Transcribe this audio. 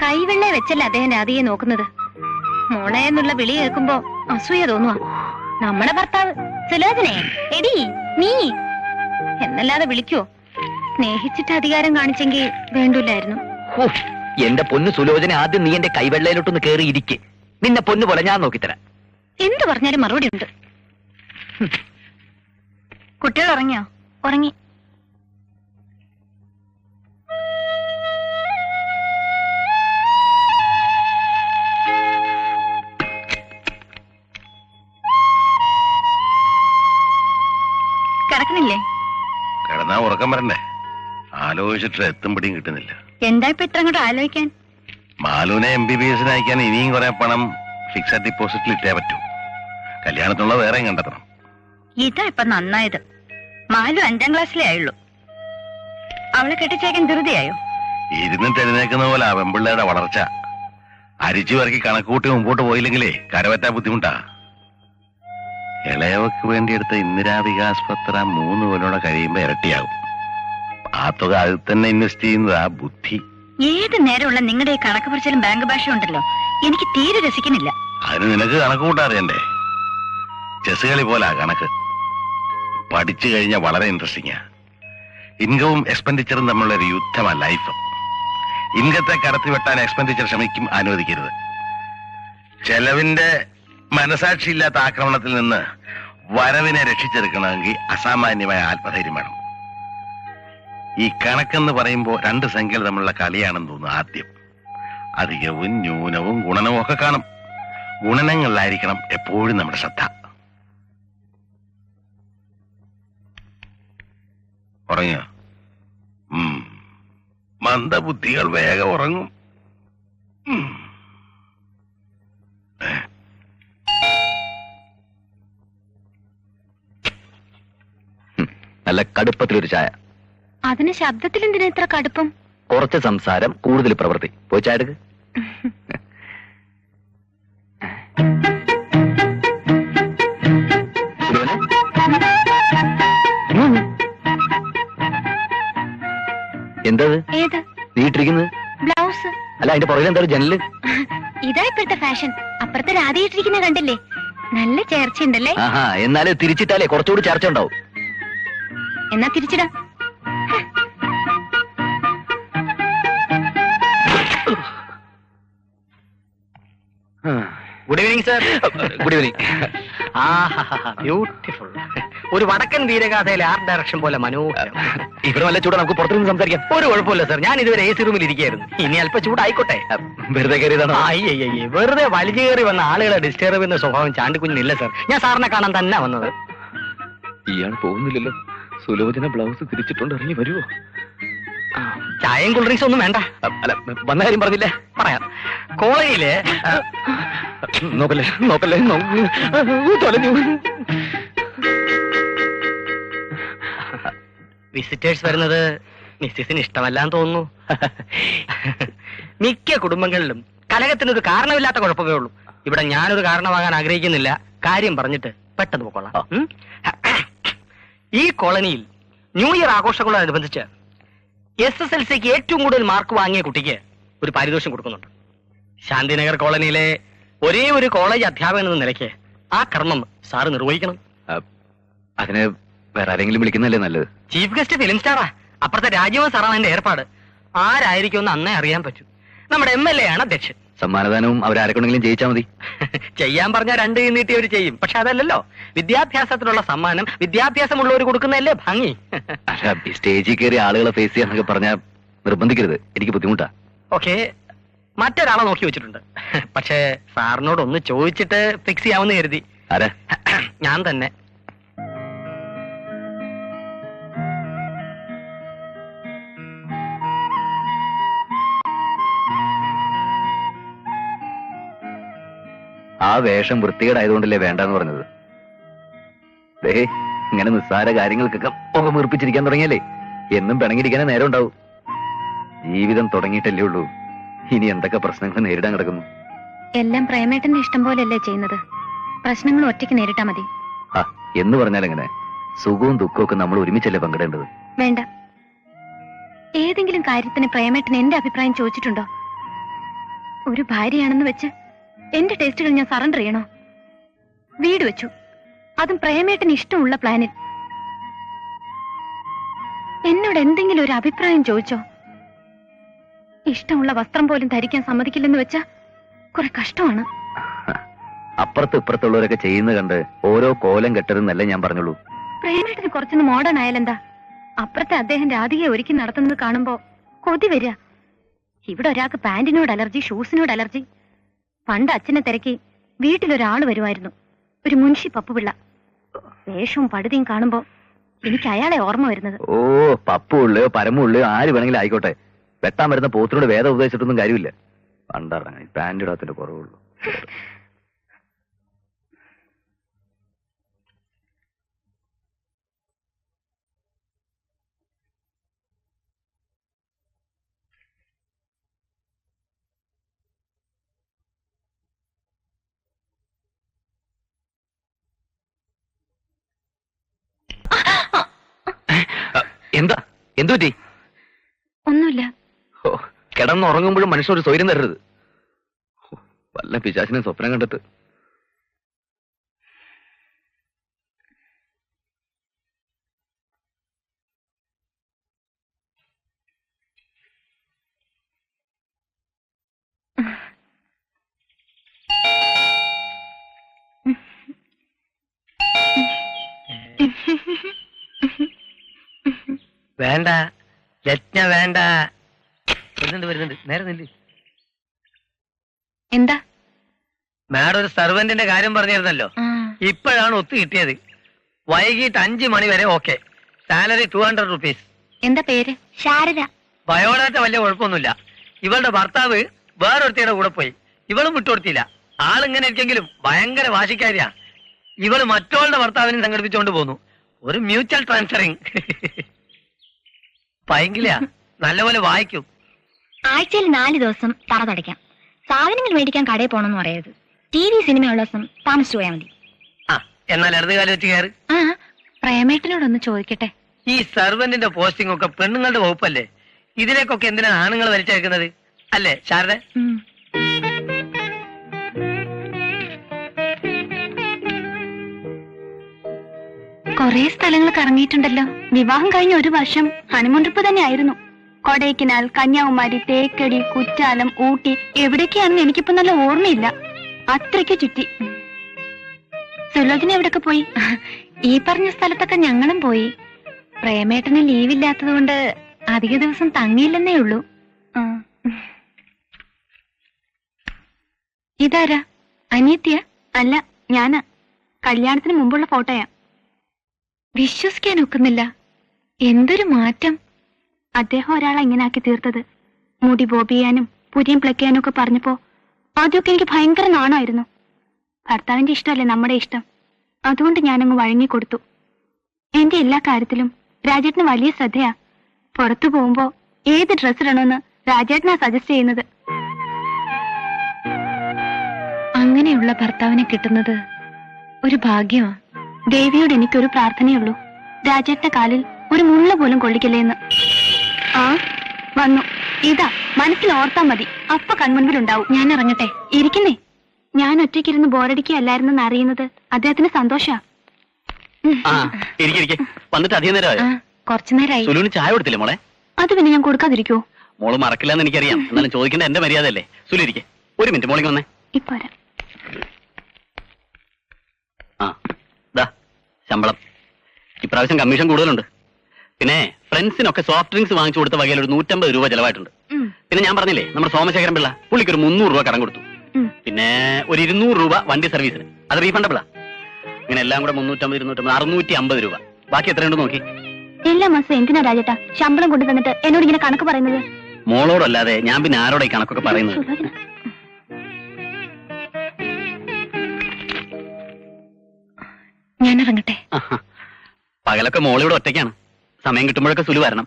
കൈവെള്ളെ വെച്ചല്ല അദ്ദേഹം രാധിയെ നോക്കുന്നത്. മോളെ എന്നുള്ള വിളി കേൾക്കുമ്പോ അസൂയ തോന്നുവാ. നമ്മുടെ ഭർത്താവ് സുലോചനെ എടി നീ എന്നല്ലാതെ വിളിക്കുവോ? സ്നേഹിച്ചിട്ട് അധികാരം കാണിച്ചെങ്കിൽ വേണ്ടൂലായിരുന്നു. എന്റെ പൊന്നു സുലോചന, ആദ്യം നീ എന്റെ കൈവെള്ളയിലോട്ടൊന്ന് കേറി ഇരിക്കെ. നിന്നെ പൊന്നു പോലെ ഞാൻ നോക്കിത്തരാം. എന്ത് പറഞ്ഞാലും മറുപടി ഉണ്ട്. കുട്ടികൾ ഉറങ്ങിയോ? ഉറങ്ങി. കിടക്കണില്ലേ? കിടന്നാ ഉറക്കം വരണ്ടേ? ആലോചിച്ചിട്ട് എത്തും പിടിയും കിട്ടുന്നില്ല. എന്താ ഇപ്പൊ ഇത്ര അങ്ങോട്ട് ആലോചിക്കാൻ? മാലുവിനെ MBBS അയക്കാൻ ഇനിയും കുറെ പണം ഫിക്സഡ് ഡിപ്പോസിറ്റിൽ ഇട്ടേ പറ്റൂ. കല്യാണത്തിനുള്ള വേറെയും കണ്ടെത്തണം. ഇതാ ഇപ്പൊ നന്നായത്. മാലു 5ാം ക്ലാസ്സിലേ ആയുള്ളൂ. അവളെ കെട്ടിച്ചേക്കാൻ ധൃതിയായോ? ഇരുന്നിട്ട് എഴുന്നേക്കുന്ന പോലെ ആ പെമ്പിള്ളയുടെ വളർച്ച. അരിച്ചു വരക്കി കണക്കൂട്ടി മുമ്പോട്ട് പോയില്ലെങ്കിലേ കരവറ്റാൻ ബുദ്ധിമുട്ടാ. ഇളയവക്ക് വേണ്ടി എടുത്ത ഇന്ദിരാ വികാസ് പത്ര 3 കൊല്ലോടെ കഴിയുമ്പോ ഇരട്ടിയാകും. ആ തുക അതിൽ തന്നെ ഇൻവെസ്റ്റ് ചെയ്യുന്നത് ആ ബുദ്ധി. ഏത് നേരമുള്ള നിങ്ങളുടെ ഈ കണക്ക് പറച്ചിലും ബാങ്ക് ഭാഷ ഉണ്ടല്ലോ, എനിക്ക് തീരെ രസിക്കുന്നില്ല. അതിന് നിനക്ക് കണക്ക് കൂട്ടാറിയണ്ടേ? ചെസ് കളി പോലാ കണക്ക്. പഠിച്ചു കഴിഞ്ഞാൽ വളരെ ഇൻട്രസ്റ്റിംഗാ. ഇൻകവും എക്സ്പെൻഡിച്ചറും തമ്മിലുള്ള ഒരു യുദ്ധമാ ലൈഫ്. ഇൻകത്തെ കടത്തി വെട്ടാൻ എക്സ്പെൻഡിച്ചർ ശ്രമിക്കും, അനുവദിക്കരുത്. ചെലവിന്റെ മനസാക്ഷിയില്ലാത്ത ആക്രമണത്തിൽ നിന്ന് വരവിനെ രക്ഷിച്ചെടുക്കണമെങ്കിൽ അസാമാന്യമായ ആത്മധൈര്യം വേണം. ഈ കണക്കെന്ന് പറയുമ്പോൾ 2 സംഖ്യകൾ തമ്മിലുള്ള കളിയാണെന്ന് തോന്നുന്നു. ആദ്യം അധികവും ന്യൂനവും ഗുണനവും ഒക്കെ കാണും. ഗുണനങ്ങളിലായിരിക്കണം എപ്പോഴും നമ്മുടെ ശ്രദ്ധ. ഉറങ്ങിയോ? മന്ദബുദ്ധികൾ വേഗം ഉറങ്ങും. നല്ല കടുപ്പത്തിലൊരു ചായ. അതിന് ശബ്ദത്തിൽ എന്തിനാ ഇത്ര കടുപ്പം? കുറച്ച് സംസാരം, കൂടുതൽ പ്രവൃത്തി. പോയി ചായ എടുക്ക്. എന്തത്? ഏത്? നീ ഇട്ടിരിക്കുന്നത് ബ്ലൗസ്. അല്ല, അതിന്റെ പുറകിൽ എന്താ ജനല്? ഇതാ ഇപ്പോഴത്തെ ഫാഷൻ. അപ്പുറത്തെ രാധ ഇട്ടിരിക്കുന്ന കണ്ടില്ലേ? നല്ല ചേർച്ചയുണ്ടല്ലേ? ആഹാ, എന്നാലും തിരിച്ചിട്ടാലേ കുറച്ചുകൂടി ചേർച്ച ഉണ്ടാവും. എന്നാ തിരിച്ചിടാം. Good evening sir. Good evening. Beautiful. ഒരു വടക്കൻ വീരഗാഥയിലെ ആർട്ട് ഡയറക്ഷൻ പോലെ മനോഹരം. ഇവിടെ നല്ല ചൂടാ, നമുക്ക് പുറത്തുനിന്ന് സംസാരിക്കാം. ഒരു കുഴപ്പമില്ല സർ, ഞാൻ ഇതുവരെ AC റൂമിൽ ഇരിക്കുകയായിരുന്നു. ഇനി അല്പം ചൂടായിക്കോട്ടെ. വെറുതെ കയറിയതാണോ? അയ്യയ്യേ, വെറുതെ വലിച്ചു കയറി വന്ന ആളുകളെ ഡിസ്റ്റർബ് ചെയ്യുന്ന സ്വഭാവം ചാണ്ടിക്കുഞ്ഞിനില്ല സർ. ഞാൻ സാറിനെ കാണാൻ തന്നെ വന്നത്. ഇയാൾ പോകുന്നില്ലല്ലോ. സുലോചന ബ്ലൗസ് തിരിച്ചിട്ടുണ്ട്, ഇറങ്ങി വരുവോ? ചായയും കൂൾ ഡ്രിങ്ക്സ് ഒന്നും വേണ്ട. അല്ല, വന്ന കാര്യം പറഞ്ഞില്ലേ? പറയാം. കോളേജിലെ നോക്കല്ലേ നോക്കല്ലേ, തൊലഞ്ഞു. വിസിറ്റേഴ്സ് വരുന്നത് മിസ്സിസിന് ഇഷ്ടമല്ലാന്ന് തോന്നുന്നു. മിക്ക കുടുംബങ്ങളിലും കലഹത്തിനൊരു കാരണമില്ലാത്ത കുഴപ്പമേ ഉള്ളൂ. ഇവിടെ ഞാനൊരു കാരണമാകാൻ ആഗ്രഹിക്കുന്നില്ല. കാര്യം പറഞ്ഞിട്ട് പെട്ടെന്ന് പോയിക്കൊള്ളാം. ഈ കോളനിയിൽ ന്യൂ ഇയർ ആഘോഷങ്ങളോടനുബന്ധിച്ച് SSLCക്ക് ഏറ്റവും കൂടുതൽ മാർക്ക് വാങ്ങിയ കുട്ടിക്ക് ഒരു പാരിതോഷം കൊടുക്കുന്നുണ്ട്. ശാന്തിനഗർ കോളനിയിലെ ഒരേ ഒരു കോളേജ് അധ്യാപകൻ എന്ന നിലയ്ക്ക് ആ കർമ്മം സാറ് നിർവഹിക്കണം. അതിന് വേറെ ആരെങ്കിലും വിളിക്കുന്നല്ലേ നല്ലത്? ചീഫ് ഗസ്റ്റ് ഫിലിം സ്റ്റാറാ. അപ്പുറത്തെ രാജീവ് സാറാണ് എന്റെ ഏർപ്പാട്. ആരായിരിക്കുമെന്ന് അന്നേ അറിയാൻ പറ്റും. നമ്മുടെ MLA ആണ് അധ്യക്ഷൻ. സമ്മാനദാനവും അവരാരെക്കൊണ്ടെങ്കിലും ജയിച്ചാൽ മതി. ചെയ്യാൻ പറഞ്ഞാൽ 2 കൈ നീട്ടി അവർ ചെയ്യും. പക്ഷെ അതല്ലല്ലോ, വിദ്യാഭ്യാസത്തിനുള്ള സമ്മാനം വിദ്യാഭ്യാസമുള്ളവർ കൊടുക്കുന്നതല്ലേ ഭംഗി. അല്ല, സ്റ്റേജിൽ കയറി ആളുകളെ ഫേസ് ചെയ്യാന്നൊക്കെ പറഞ്ഞാൽ നിർബന്ധിക്കരുത്, എനിക്ക് ബുദ്ധിമുട്ടാ. ഓക്കെ, മറ്റൊരാളെ നോക്കി വെച്ചിട്ടുണ്ട്. പക്ഷേ സാറിനോട് ഒന്ന് ചോദിച്ചിട്ട് ഫിക്സ് ചെയ്യാമെന്ന് കരുതി. ആരാ? ഞാൻ തന്നെ. ആ വേഷം വൃത്തികേടായതുകൊണ്ടല്ലേ വേണ്ടെന്ന് പറഞ്ഞത്. ഇങ്ങനെ നിസ്സാര കാര്യങ്ങൾക്കൊക്കെ മുഖം വീർപ്പിച്ചിരിക്കാൻ തുടങ്ങിയല്ലേ എന്നും പിണങ്ങിയിരിക്കാനേ നേരം ഉണ്ടാവും. ജീവിതം തുടങ്ങിയിട്ടല്ലേ ഉള്ളൂ. ഇനി എന്തൊക്കെ പ്രശ്നങ്ങൾ നേരിടാൻ കിടക്കുന്നു. എല്ലാം പ്രേമേട്ടന്റെ ഇഷ്ടം പോലെയല്ലേ ചെയ്യുന്നത്. പ്രശ്നങ്ങൾ ഒറ്റയ്ക്ക് നേരിട്ടാ മതി. എന്ന് പറഞ്ഞാൽ എങ്ങനെ? സുഖവും ദുഃഖവും ഒക്കെ നമ്മൾ ഒരുമിച്ചല്ലേ പങ്കിടേണ്ടത്? വേണ്ട. ഏതെങ്കിലും കാര്യത്തിന് പ്രേമേട്ടൻ എന്റെ അഭിപ്രായം ചോദിച്ചിട്ടുണ്ടോ? ഒരു ഭാര്യയാണെന്ന് വെച്ച് എന്റെ ടേസ്റ്റുകൾ ഞാൻ സറണ്ടർ ചെയ്യണോ? വീട് വെച്ചു, അതും പ്രേമേട്ടന് ഇഷ്ടമുള്ള പ്ലാനിൽ. എന്നോട് എന്തെങ്കിലും ഒരു അഭിപ്രായം ചോദിച്ചോ? ഇഷ്ടമുള്ള വസ്ത്രം പോലും ധരിക്കാൻ സമ്മതിക്കില്ലെന്ന് വെച്ചാ കുറെ കഷ്ടമാണ്. അപ്പുറത്ത് ഇപ്പുറത്തുള്ളവരൊക്കെ ചെയ്യുന്ന കണ്ട് ഓരോ കോലം കെട്ടരുന്നല്ലേ ഞാൻ പറഞ്ഞുള്ളൂ. പ്രേമേട്ടന് കുറച്ചൊന്ന് മോഡേൺ ആയാലെന്താ? അപ്പുറത്തെ അദ്ദേഹം രാധികയെ ഒരുക്കി നടത്തുന്നത് കാണുമ്പോ കൊതി വരിക. ഇവിടെ ഒരാൾക്ക് പാന്റിനോട് അലർജി, ഷൂസിനോട് അലർജി. പണ്ട് അച്ഛനെ തിരക്കി വീട്ടിലൊരാള് വരുമായിരുന്നു, ഒരു മുൻഷി പപ്പുപിള്ള. വേഷവും പടുതിയും കാണുമ്പോ എനിക്ക് അയാളെ ഓർമ്മ വരുന്നത്. ഓ, പപ്പുള്ളയോ പരമുള്ളയോ ആര് വേണമെങ്കിലും ആയിക്കോട്ടെ, വെട്ടാൻ വരുന്ന പോത്തിനോട് വേദം ഉപദേശിച്ചിട്ടൊന്നും കാര്യമില്ല. പണ്ടറങ്ങി പാന്റ് ഇടാത്തിന്റെ കുറവുള്ളൂ. എന്താ എന്തു പറ്റി? ഒന്നുമില്ല. ഓ, കിടന്നുറങ്ങുമ്പോഴും മനുഷ്യനൊരു സ്വൈര്യം തരരുത്. വല്ല പിശാചിനെ സ്വപ്നം കണ്ടിട്ട്. വേണ്ട രത്ന, വേണ്ട. വരുന്നുണ്ട്, നേരെ നില്ല്. എന്താ? മാഡം ഒരു സർവന്റിന്റെ കാര്യം പറഞ്ഞിരുന്നല്ലോ, ഇപ്പോഴാണ് ഒത്തു കിട്ടിയത്. വൈകിട്ട് 5 മണി വരെ ഓക്കെ. Salary 200 rupees. എന്താ പേര്? ശാരദ. ബയോഡാറ്റ വലിയ കുഴപ്പമൊന്നുമില്ല. ഇവളുടെ ഭർത്താവ് വേറൊരുത്തിയുടെ കൂടെ പോയി, ഇവളും വിട്ടുകൊടുത്തില്ല. ആളിങ്ങനെ ഇരിക്കെങ്കിലും ഭയങ്കര വാശിക്കാരിയാ. ഇവള് മറ്റോളുടെ ഭർത്താവിനെ സംഘടിപ്പിച്ചുകൊണ്ട് പോന്നു. ഒരു മ്യൂച്വൽ ട്രാൻസ്ഫറിങ്. ഭയങ്കര നല്ലപോലെ വായിക്കും. ആഴ്ചയിൽ 4 ദിവസം പറ തുടയ്ക്കാം. സാധനങ്ങൾ മേടിക്കാൻ കടയിൽ പോണെന്ന് പറയരുത്. TV സിനിമയുള്ള ദിവസം താമസിച്ചു പോയാൽ മതി. ആ, എന്നാൽ ഇടത് കാലം വെച്ച് കയറി. ആ, പ്രേമേട്ടനോടൊന്ന് ചോദിക്കട്ടെ. ഈ സർവന്റിന്റെ പോസ്റ്റിംഗ് ഒക്കെ പെണ്ണുങ്ങളുടെ വകുപ്പല്ലേ? ഇതിലേക്കൊക്കെ എന്തിനാണ് ആണുങ്ങൾ വലിച്ചേക്കുന്നത് അല്ലേ ശാരദ? കൊറേ സ്ഥലങ്ങൾ കറങ്ങിയിട്ടുണ്ടല്ലോ. വിവാഹം കഴിഞ്ഞ 1 വർഷം ഹണിമൂൺ ട്രിപ്പ് തന്നെയായിരുന്നു. കൊടൈക്കനാൽ, കന്യാകുമാരി, തേക്കടി, കുറ്റാലം, ഊട്ടി, എവിടേക്കാണെന്ന് എനിക്കിപ്പോ നല്ല ഓർമ്മയില്ല. അത്രയ്ക്ക് ചുറ്റി. സുലോചന എവിടൊക്കെ പോയി? ഈ പറഞ്ഞ സ്ഥലത്തൊക്കെ ഞങ്ങളും പോയി. പ്രേമേട്ടന് ലീവില്ലാത്തത് കൊണ്ട് അധിക ദിവസം തങ്ങിയില്ലെന്നേ ഉള്ളൂ. ഇതാരാ? അനിയത്തിയ? അല്ല, ഞാനാ. കല്യാണത്തിന് മുമ്പുള്ള ഫോട്ടോയാ. വിശ്വസിക്കാൻ ഒക്കുന്നില്ല. എന്തൊരു മാറ്റം! അദ്ദേഹം ഒരാളെ ഇങ്ങനെ ആക്കി തീർത്തത്. മുടി ബോബ് ചെയ്യാനും പുരിയും പ്ലക്കാനും ഒക്കെ പറഞ്ഞപ്പോ ആദ്യമൊക്കെ എനിക്ക് ഭയങ്കര നാണമായിരുന്നു. ഭർത്താവിന്റെ ഇഷ്ടമല്ലേ നമ്മുടെ ഇഷ്ടം, അതുകൊണ്ട് ഞാനങ്ങ് വഴങ്ങിക്കൊടുത്തു. എന്റെ എല്ലാ കാര്യത്തിലും രാജേട്ടന് വലിയ ശ്രദ്ധയാ. പുറത്തു പോകുമ്പോ ഏത് ഡ്രസ് ഇടണമെന്ന് രാജേട്ടനാ സജസ്റ്റ് ചെയ്യുന്നത്. അങ്ങനെയുള്ള ഭർത്താവിനെ കിട്ടുന്നത് ഒരു ഭാഗ്യമാ. ദേവിയോട് എനിക്കൊരു പ്രാർത്ഥനയുള്ളൂ, രാജേട്ടന്റെ കാലിൽ ഒരു മുള്ള പോലും കൊള്ളിക്കില്ലേന്ന്. ആ വന്നു. ഇതാ മനസ്സിൽ ഓർത്താ മതി, അപ്പൊ കൺമുൻപിലുണ്ടാവും. ഞാൻ ഇറങ്ങട്ടെ? ഇരിക്കുന്നേ. ഞാൻ ഒറ്റയ്ക്കിരുന്ന് ബോറടിക്കുകയല്ലായിരുന്നെന്ന് അറിയുന്നത് അദ്ദേഹത്തിന് സന്തോഷാ. വന്നിട്ട് അധികം നേരമായോ? കുറച്ചു നേരമായി. സുലുവിന് ചായ കൊടുത്തില്ലേ മോളെ? അത് പിന്നെ ഞാൻ കൊടുക്കാതിരിക്കോ? മോള് മറക്കില്ലെന്ന് എനിക്കറിയാം, എന്നാലും ചോദിക്കേണ്ട എന്റെ മര്യാദയല്ലേ. സുലു ഇരിക്കെ. 1 മിനിറ്റ് മോളിങ് വന്നേ. ഇപ്പൊ ആ ദാ ശമ്പളം. ഇപ്രാവശ്യം കമ്മീഷൻ കൂടുതലുണ്ട്. പിന്നെ ഫ്രണ്ട്സിനൊക്കെ സോഫ്റ്റ് ഡ്രിങ്ക്സ് വാങ്ങിച്ചു കൊടുത്ത വകയിൽ ഒരു 150 രൂപ ചെലവായിട്ടുണ്ട്. പിന്നെ ഞാൻ പറഞ്ഞില്ലേ നമ്മുടെ സോമശേഖരൻ പിള്ള, പുള്ളിക്ക് ഒരു 300 രൂപ കടം കൊടുത്തു. പിന്നെ ഒരു 200 രൂപ വണ്ടി സർവീസിന്, അത് റീഫണ്ടബിളാ. ഇങ്ങനെ എല്ലാം കൂടെ 350, 250, 650 രൂപ. ബാക്കി എത്രയുണ്ട് നോക്കി. എല്ലാ മാസം എന്തിനാ രാജേട്ടാ ശമ്പളം കൊണ്ടു തന്നിട്ട് എന്നോട് ഇങ്ങനെ കണക്ക് പറയുന്നത്? മോളോടല്ലാതെ ഞാൻ പിന്നെ ആരോടെ ഈ കണക്കൊക്കെ പറയുന്നത്? ഞാൻ ഇറങ്ങട്ടെ. പകലൊക്കെ മോളിവിടെ ഒറ്റയ്ക്കാണ്. സമയം കിട്ടുമ്പോഴൊക്കെ സുലു വരണം.